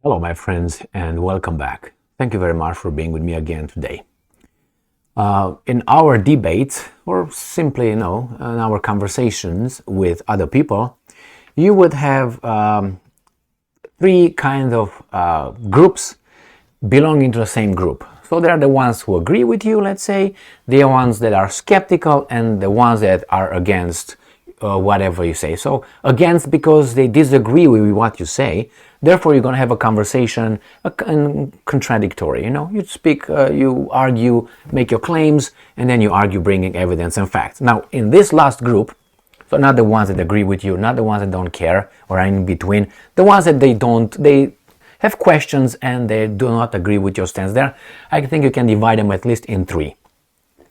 Hello, my friends, and welcome back. Thank you very much for being with me again today. In our debates, or simply, in our conversations with other people, you would have three kind of groups belonging to the same group. So there are the ones who agree with you, let's say, the ones that are skeptical, and the ones that are against whatever you say. So against because they disagree with what you say. Therefore, you're going to have a conversation contradictory. You speak, you argue, make your claims, and then you argue, bringing evidence and facts. Now, in this last group, so not the ones that agree with you, not the ones that don't care or are in between, the ones that they have questions and they do not agree with your stance there, I think you can divide them at least in three.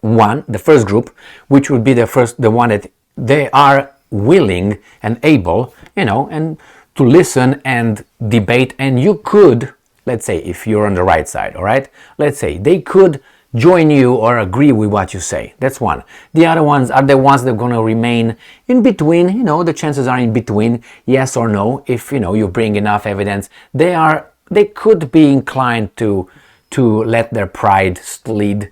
One, the first group, which would be the one that they are willing and able, and to listen and debate, and you could, let's say, if you're on the right side, all right, let's say they could join you or agree with what you say. That's one. The other ones are the ones that are going to remain in between. The chances are in between, yes or no. If you bring enough evidence, they could be inclined to let their pride slide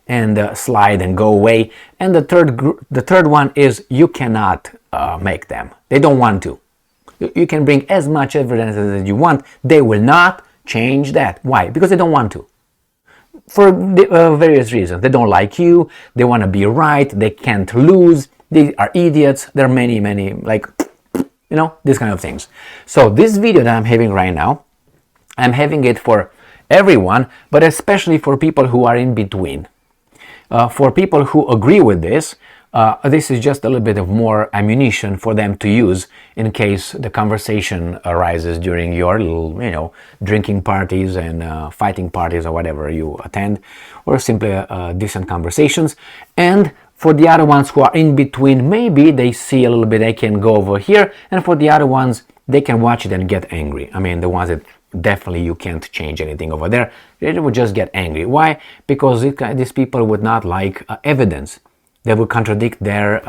and go away. And the third one is you cannot make them. They don't want to. You can bring as much evidence as you want. They will not change that. Why? Because they don't want to. For various reasons. They don't like you. They want to be right. They can't lose. They are idiots. There are many, these kind of things. So this video that I'm having right now, I'm having it for everyone, but especially for people who are in between. For people who agree with this, this is just a little bit of more ammunition for them to use in case the conversation arises during your little, drinking parties and fighting parties or whatever you attend, or simply decent conversations. And for the other ones who are in between, maybe they see a little bit, they can go over here, and for the other ones, they can watch it and get angry. I mean, the ones that definitely you can't change anything over there, they would just get angry. Why? Because these people would not like evidence. They would contradict their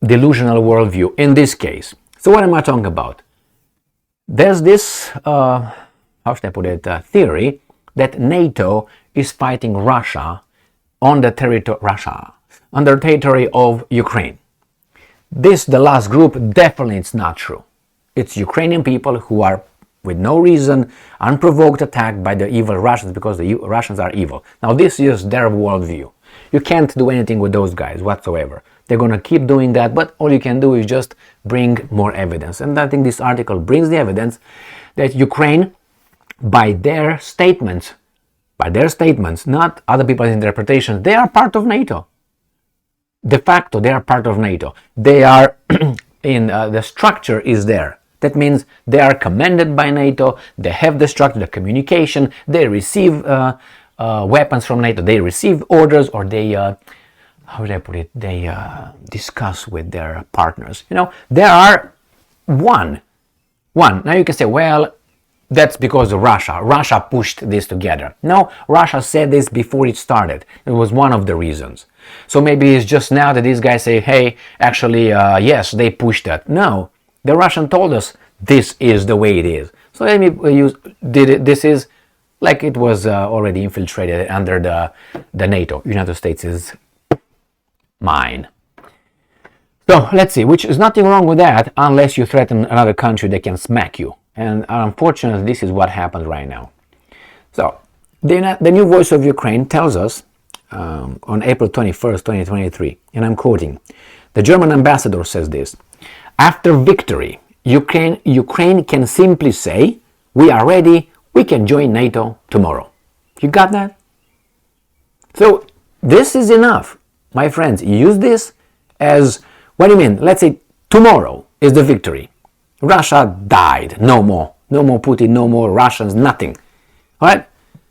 delusional worldview in this case. So what am I talking about? There's this, how should I put it, theory that NATO is fighting Russia on the territory of Ukraine. The last group, definitely it's not true. It's Ukrainian people who are, with no reason, unprovoked, attacked by the evil Russians because the Russians are evil. Now this is their worldview. You can't do anything with those guys whatsoever. They're going to keep doing that, but all you can do is just bring more evidence. And I think this article brings the evidence that Ukraine, by their statements, not other people's interpretations, they are part of NATO. De facto, they are part of NATO. They are the structure is there. That means they are commanded by NATO. They have the structure, the communication. They receive weapons from NATO. They receive orders, or they, they discuss with their partners. There are one. Now you can say, well, that's because of Russia. Russia pushed this together. No, Russia said this before it started. It was one of the reasons. So maybe it's just now that these guys say, hey, actually, yes, they pushed that. No, the Russian told us this is the way it is. So let me use, this is like it was already infiltrated under the NATO. United States is mine. So let's see, which is nothing wrong with that unless you threaten another country that can smack you. And unfortunately, this is what happens right now. So the new Voice of Ukraine tells us on April 21st, 2023, and I'm quoting, the German ambassador says this: after victory, Ukraine can simply say, we are ready, we can join NATO tomorrow. You got that? So this is enough. My friends, use this as, what do you mean? Let's say tomorrow is the victory. Russia died. No more. No more Putin, no more Russians, nothing. All right?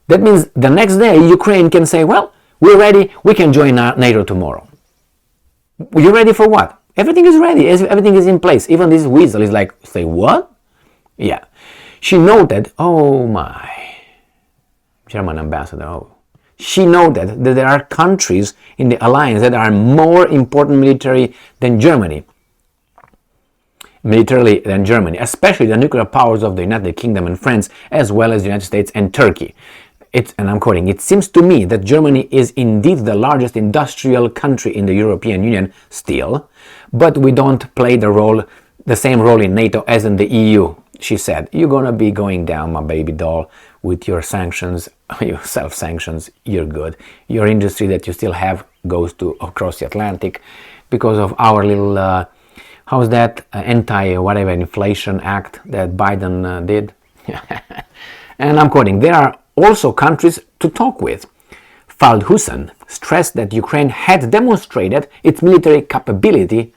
That means the next day Ukraine can say, well, we're ready, we can join NATO tomorrow. You're ready for what? Everything is ready. Everything is in place. Even this weasel is like, say what? Yeah. She noted, oh my, German ambassador, she noted that there are countries in the alliance that are more important military than Germany. militarily than Germany, especially the nuclear powers of the United Kingdom and France, as well as the United States and Turkey. And I'm quoting, "It seems to me that Germany is indeed the largest industrial country in the European Union still, but we don't play the same role in NATO as in the EU," she said. "You're gonna be going down, my baby doll, with your sanctions, your self-sanctions. You're good. Your industry that you still have goes to across the Atlantic because of our little, how's that, anti-whatever inflation act that Biden did." And I'm quoting, "There are also countries to talk with." Feldhusen stressed that Ukraine had demonstrated its military capability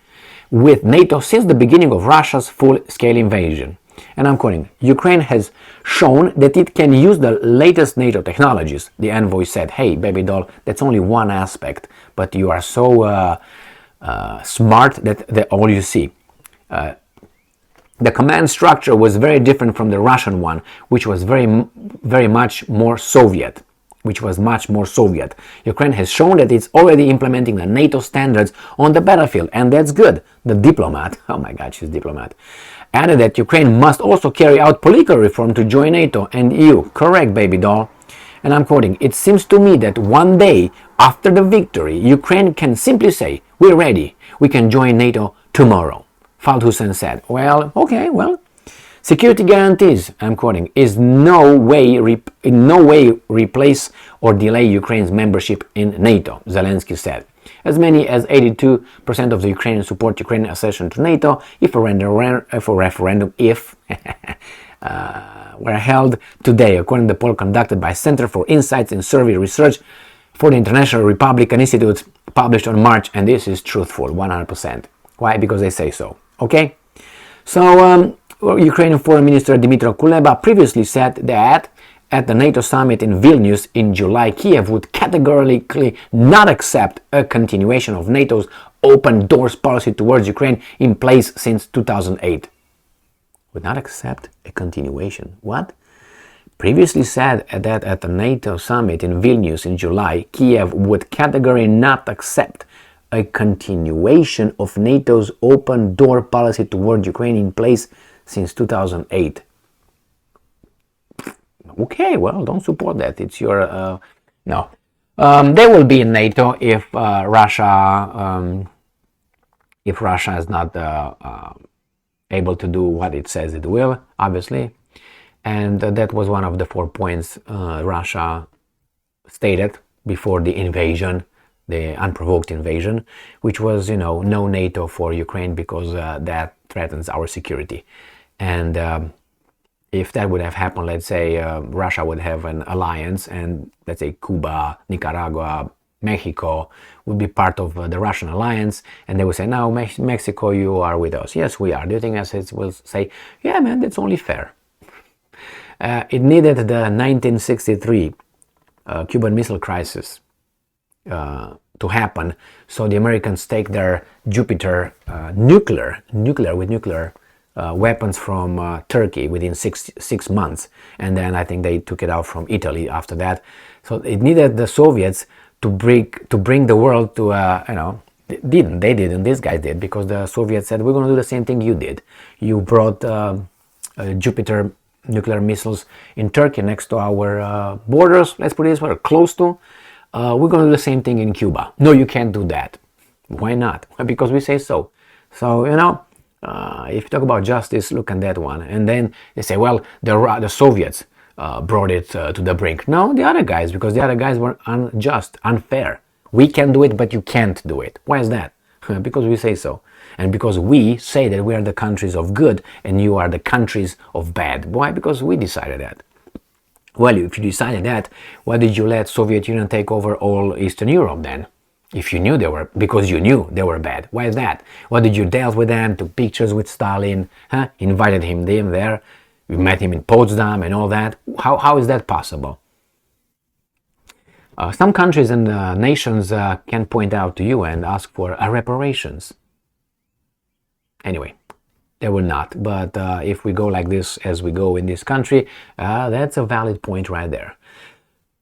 with NATO since the beginning of Russia's full-scale invasion. And I'm quoting, "Ukraine has shown that it can use the latest NATO technologies." The envoy said, "Hey, baby doll, that's only one aspect, but you are so smart that all you see." The command structure was very different from the Russian one, which was very much more Soviet. Ukraine has shown that it's already implementing the NATO standards on the battlefield, and that's good. The diplomat, oh my God, she's diplomat, added that Ukraine must also carry out political reform to join NATO and EU. Correct, baby doll. And I'm quoting, "It seems to me that one day after the victory, Ukraine can simply say, 'We're ready. We can join NATO tomorrow.'" Feldhusen said, "Well, okay, well, security guarantees," I'm quoting, "is in no way replace or delay Ukraine's membership in NATO," Zelensky said. As many as 82% of the Ukrainians support Ukrainian accession to NATO if a referendum were held today, according to the poll conducted by Center for Insights in Survey Research for the International Republican Institute, published on March, and this is truthful, 100%. Why? Because they say so. Okay? So, Ukrainian Foreign Minister Dmytro Kuleba previously said that at the NATO summit in Vilnius in July, Kiev would categorically not accept a continuation of NATO's open doors policy towards Ukraine in place since 2008. Would not accept a continuation. What? Previously said that at the NATO summit in Vilnius in July, Kiev would categorically not accept a continuation of NATO's open door policy toward Ukraine in place since 2008. Okay, well, don't support that. It's your no. They will be in NATO if Russia is not able to do what it says it will, obviously. And that was one of the 4 points Russia stated before the invasion, the unprovoked invasion, which was, no NATO for Ukraine because that threatens our security. And if that would have happened, let's say Russia would have an alliance, and let's say Cuba, Nicaragua, Mexico would be part of the Russian alliance, and they would say, "No, Mexico, you are with us." Yes, we are. Do you think SS will say, "Yeah, man, that's only fair"? It needed the 1963 Cuban Missile Crisis to happen, so the Americans take their Jupiter nuclear weapons from Turkey within six months, and then I think they took it out from Italy after that. So it needed the Soviets to bring the world to they didn't, these guys did, because the Soviets said, "We're going to do the same thing you did. You brought Jupiter nuclear missiles in Turkey next to our borders, let's put it this way, close to. We're going to do the same thing in Cuba. No, you can't do that." Why not? Because we say so. So, if you talk about justice, look at that one. And then they say, well, the Soviets brought it to the brink. No, the other guys, because the other guys were unjust, unfair. We can do it, but you can't do it. Why is that? Because we say so. And because we say that we are the countries of good and you are the countries of bad. Why? Because we decided that. Well, if you decided that, why did you let Soviet Union take over all Eastern Europe then? If you knew because you knew they were bad. Why is that? Why did you deal with them, took pictures with Stalin, invited him there, you met him in Potsdam and all that? How is that possible? Some countries and nations can point out to you and ask for reparations. Anyway, they will not. But if we go like this as we go in this country, that's a valid point right there.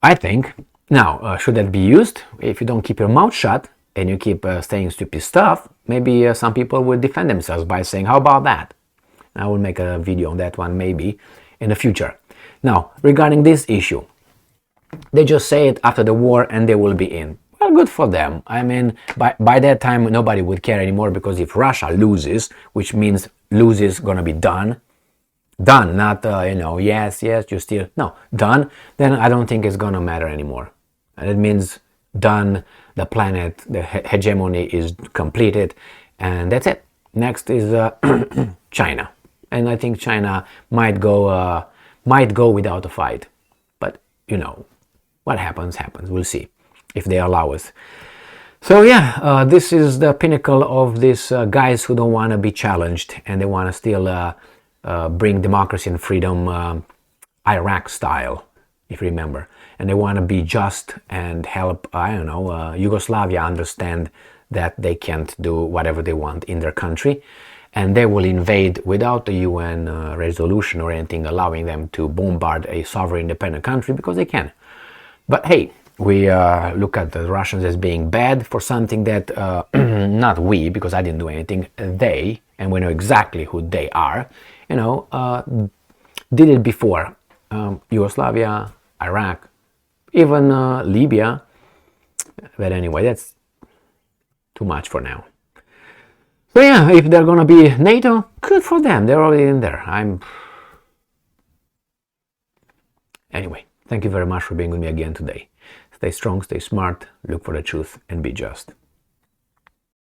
I think. Now, should that be used? If you don't keep your mouth shut, and you keep saying stupid stuff, maybe some people will defend themselves by saying, how about that? I will make a video on that one maybe in the future. Now, regarding this issue, they just say it after the war and they will be in. Well, good for them. I mean, by that time, nobody would care anymore, because if Russia loses, which means loses gonna be done, not, yes, you still, no, done, then I don't think it's gonna matter anymore. And it means done, the planet, the hegemony is completed, and that's it. Next is China. And I think China might go without a fight. But, what happens. We'll see if they allow us. So yeah, this is the pinnacle of these guys who don't want to be challenged, and they want to still bring democracy and freedom, Iraq style, if you remember. And they want to be just and help, Yugoslavia understand that they can't do whatever they want in their country, and they will invade without a UN resolution or anything allowing them to bombard a sovereign independent country, because they can. But hey, we look at the Russians as being bad for something that, not we, because I didn't do anything, they, and we know exactly who they are, did it before. Yugoslavia, Iraq, even Libya. But anyway, that's too much for now. So yeah, if they're gonna be NATO, good for them. They're already in there. Anyway, thank you very much for being with me again today. Stay strong, stay smart, look for the truth, and be just.